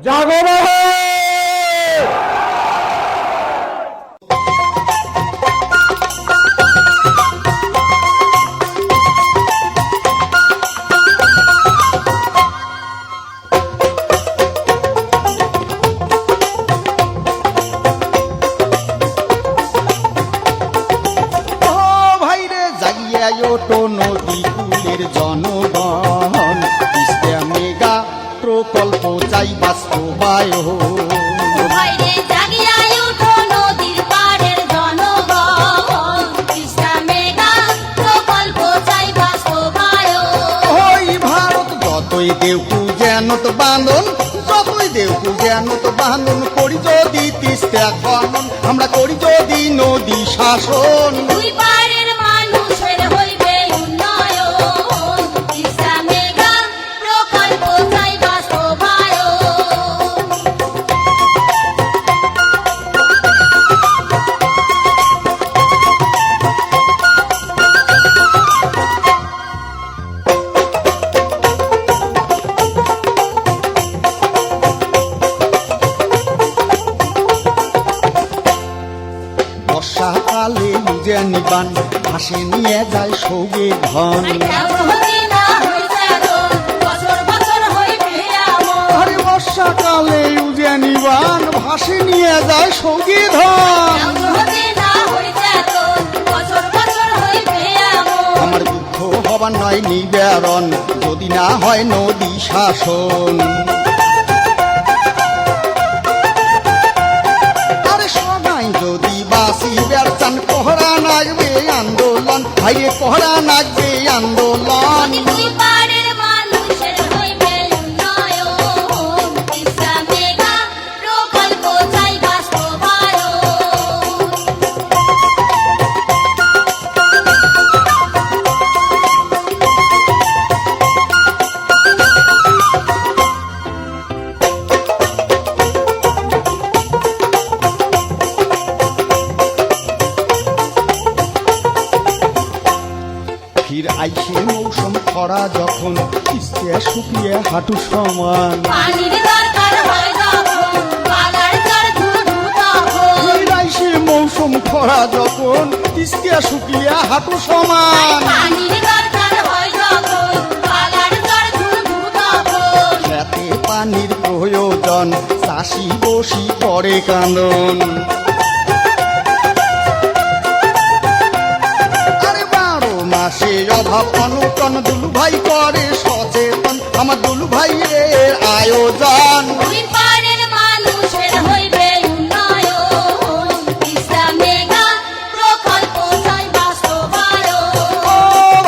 জাগো ছোট নদী কূলের জনগণ তিস্তা মেগা প্রকল্প চাই বাস্তবায়ন। যতই দেউকু জ্ঞানত বাঁধন, যতই দেউকু জ্ঞানত বাঁধন করি যদি তিস্তা খনন, আমরা করি যদি নদী শাসন। বর্ষাকালে উজানি বান ভাসে নিয়ে যায় সৌগে ধন। আরে বর্ষাকালে উজানি বান ভাসে নিয়ে যায় সৌগে ধন। আমার দুঃখ হবার নয় নিবারণ যদি না হয় নদী শাসন। যদি বাসি বেড়ান পহরা নাগবে আন্দোলন, ভাইরে পহরা নাগবে আন্দোলন। ফির আইসে মৌসুম খরা যখন তিস্তা শুকিয়ে হাঁটু সমান। ফির আইসে মৌসুম খরা যখন তিস্তা শুকিয়ে হাঁটু সমান। খেতে পানির প্রয়োজন চাষি বসি করে কান্দন। মাসে অভাব অনটন দুলু ভাই করে সচেতন, আমার দুলু ভাইয়ের আয়োজন।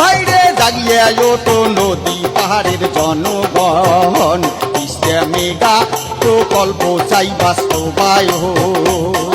ভাইরে জাগিয়ে আয়ো তো নদী পাহাড়ের জনগণ, তিস্তা মেগা প্রকল্প চাই বাস্তবায়ন।